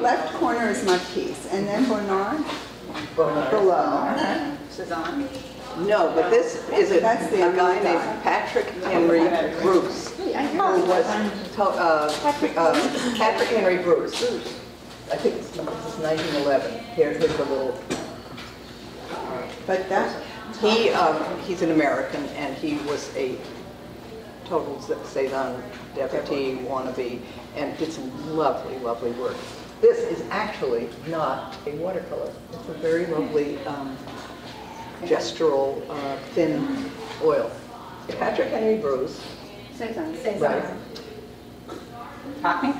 left corner is Matisse, and then Bernard Bernard. below. Cezanne? No, but this is a That's the guy other named guy. Patrick Henry Bruce, who was Patrick Henry Bruce. I think this is 1911. Here's a little. But that, He's an American, and he was a total Cezanne devotee wannabe, and did some lovely, lovely work. This is actually not a watercolor. It's a very lovely gestural thin oil. Patrick Henry Bruce. Cezanne. Right. Hockney?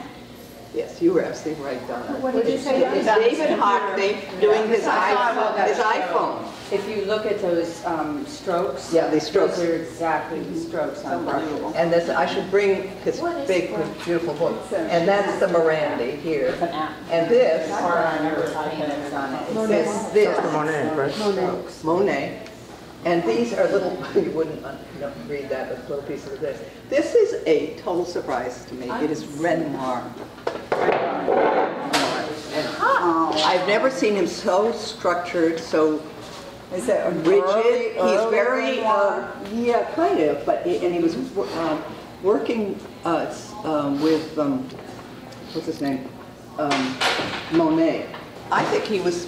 Yes, you were absolutely right, Donna. What did you say? It's David Hockney doing his iPhone. If you look at those strokes, Yeah, these strokes. those are exactly the strokes on brush. And this, I should bring his big, beautiful book. And that's the Miranda here. And this, Or I remember paintings on it. this, Monet, right? Monet. And these are little, you wouldn't read that, but little pieces of this. This is a total surprise to me. It is Renoir. And I've never seen him so structured, so is it a rigid. He's early very, Renoir? yeah, kind of, but, and he was working with, what's his name? Monet. I think he was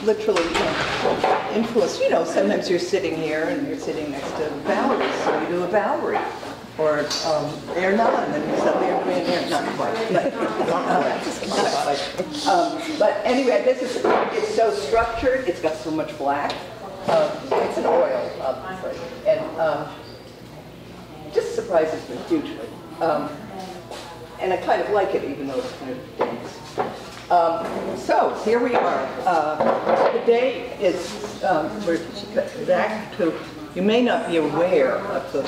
literally influenced. You know, sometimes you're sitting here and you're sitting next to Valerie, so you do a Valerie. Or Hernan, and suddenly you're doing Hernan. Not quite. But anyway, this is, it's so structured, it's got so much black. It's an oil, obviously. And just surprises me hugely. And I kind of like it, even though it's kind of dense. So here we are. Today is, we're back to, you may not be aware of the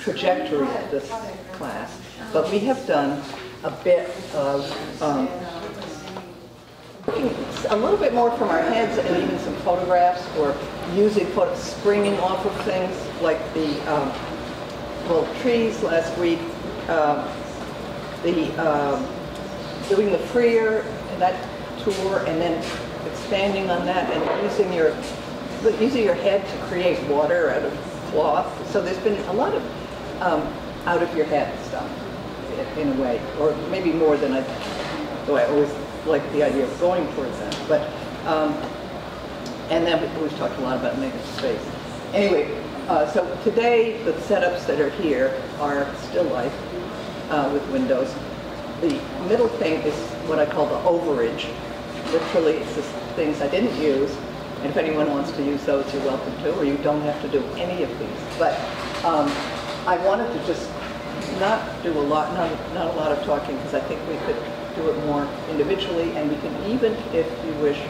trajectory of this class, but we have done a bit of a little bit more from our heads and even some photographs, or using springing off of things like the trees last week, doing the Freer and that tour, and then expanding on that and using your head to create water out of cloth. So there's been a lot of out of your head stuff in a way, or maybe more than though I always like the idea of going towards that. But and then we've talked a lot about negative space. Anyway, so today the setups that are here are still life with windows. The middle thing is what I call the overage. Literally, it's just things I didn't use, and if anyone wants to use those, you're welcome to, or you don't have to do any of these. But I wanted to just not do a lot, not a lot of talking, because I think we could do it more individually, and we can even, if you wish,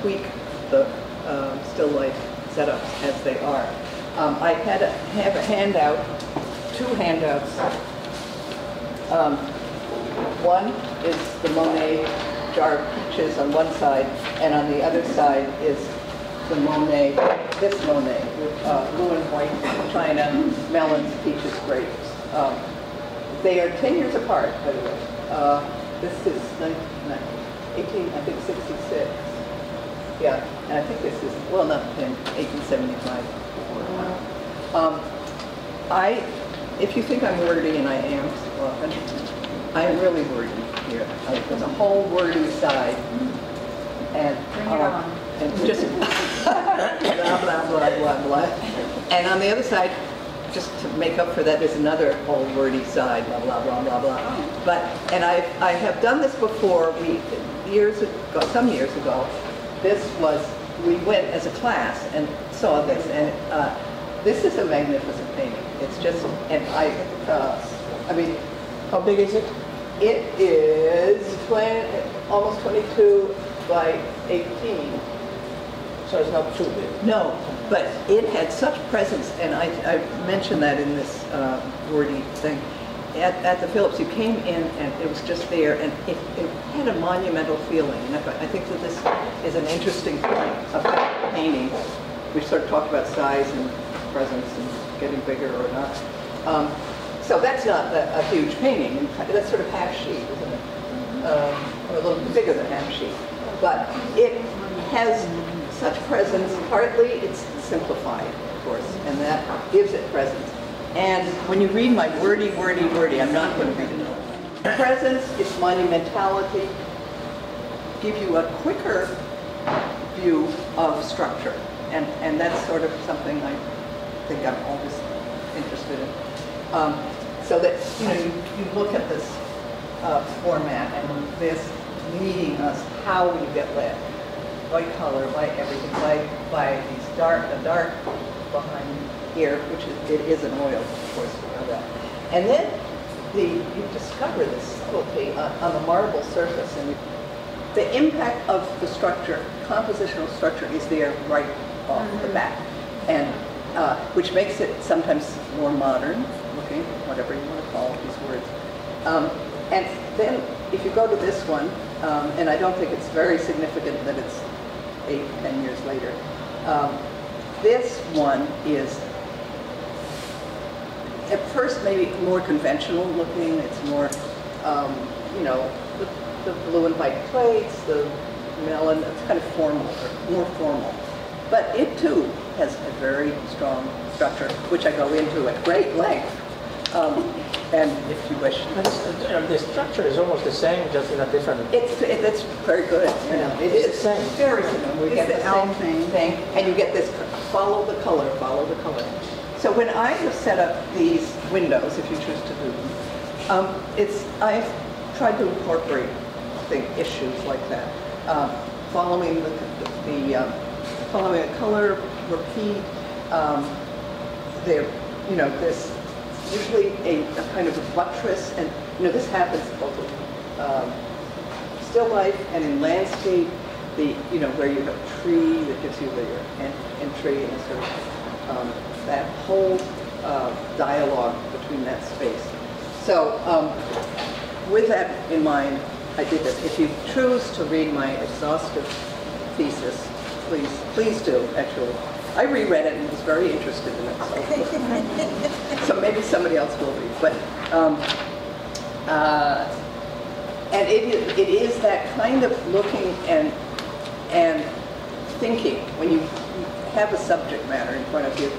tweak the still life setups as they are. I have a handout, two handouts. One is the Monet jar of peaches on one side, and on the other side is the Monet, this Monet, with blue and white china, melons, peaches, grapes. They are 10 years apart, by the way. This is 1866. Yeah, and I think this is, well, not 10, 1875. If you think I'm wordy, and I am so often, I am really wordy here. There's a whole wordy side, and just blah, blah, blah, blah, blah. And on the other side, just to make up for that, there's another whole wordy side, blah, blah, blah, blah, blah. But, and I have done this before. Some years ago, we went as a class and saw this, and this is a magnificent painting. It's just, and I mean, How big is it? it is almost 22 by 18. So it's not too big. No, but it had such presence, and I mentioned that in this wordy thing. At the Phillips, you came in and it was just there, and it had a monumental feeling. And I think that this is an interesting point about painting. We sort of talked about size and presence and getting bigger or not. So that's not a huge painting. That's sort of half sheet, isn't it? Or a little little bigger than half sheet. But it has such presence. Partly it's simplified, of course, and that gives it presence. And when you read my wordy, I'm not going to read it all. Presence, its monumentality, give you a quicker view of structure. And that's sort of something I think I'm always interested in. So that, you look at this format and this leading us how we get lit. White color, white everything, by these dark behind here, which it is an oil, of course, you know that. And then you discover this subtlety on the marble surface, and the impact of the structure, compositional structure, is there right off the bat, and which makes it sometimes more modern looking, whatever you want to call these words. And then if you go to this one, and I don't think it's very significant that it's 8-10 years later, this one is at first maybe more conventional looking. It's more, the blue and white plates, the melon, it's kind of formal, or more formal. But it too has a very strong structure, which I go into at great length. And if you wish. The structure is almost the same, just in a different... It's very good. It is the same. Very similar. We get the same thing, and you get this follow the color. So when I have set up these windows, if you choose to do them, I've tried to incorporate issues like that, following following a color repeat. This usually a kind of a buttress, and this happens both in still life and in landscape. Where you have a tree that gives you your entry and sort of that whole dialogue between that space. So with that in mind, I did this. If you choose to read my exhaustive thesis, please do, actually. I reread it and was very interested in it. So maybe somebody else will read. But and it is that kind of looking and thinking when you have a subject matter in front of you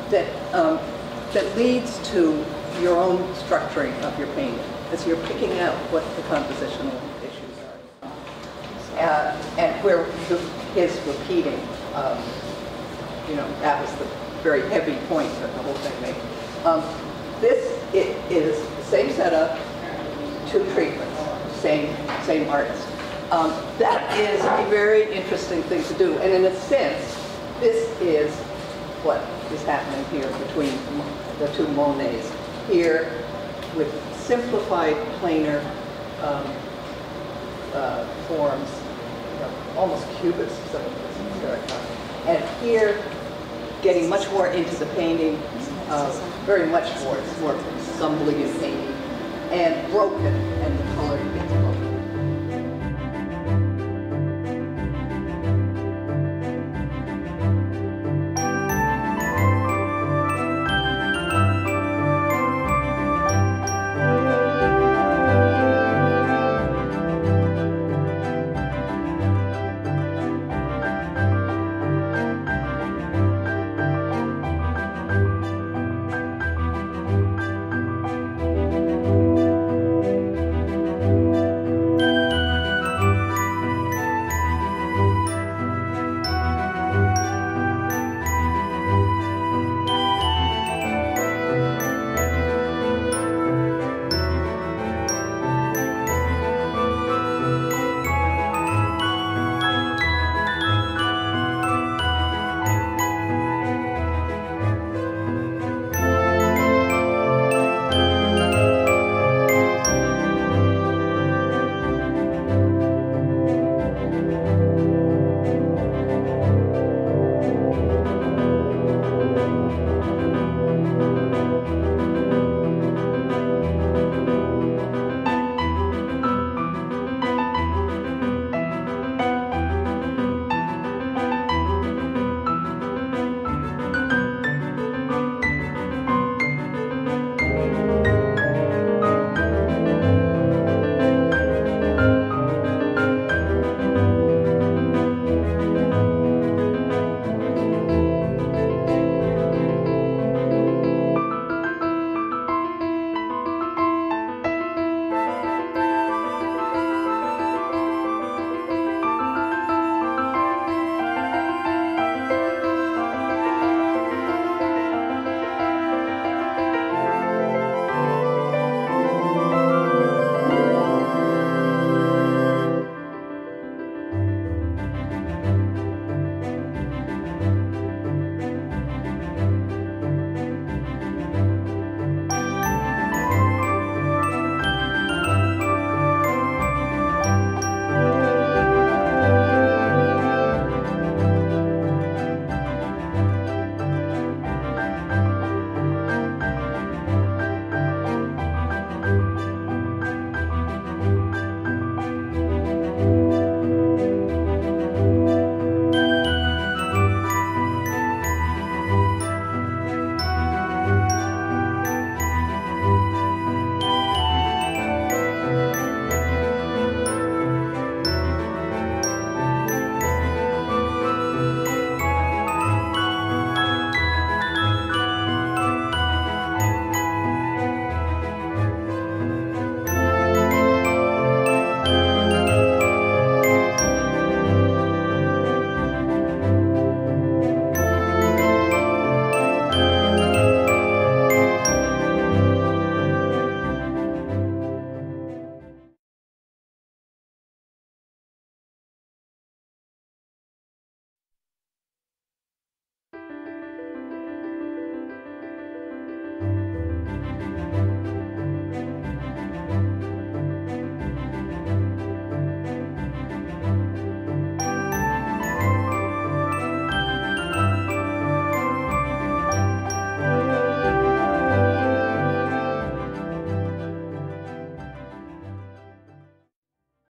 that leads to your own structuring of your painting, as you're picking out what the compositional issues are. And where his repeating, that was the very heavy point that the whole thing made. This is the same setup, 2 treatments, same artist. That is a very interesting thing to do, and in a sense, this is what is happening here between the 2 Monets. Here, with simplified, planar forms, almost cubist, some of this, and here, getting much more into the painting, very much more stumbling in painting, and broken, and the color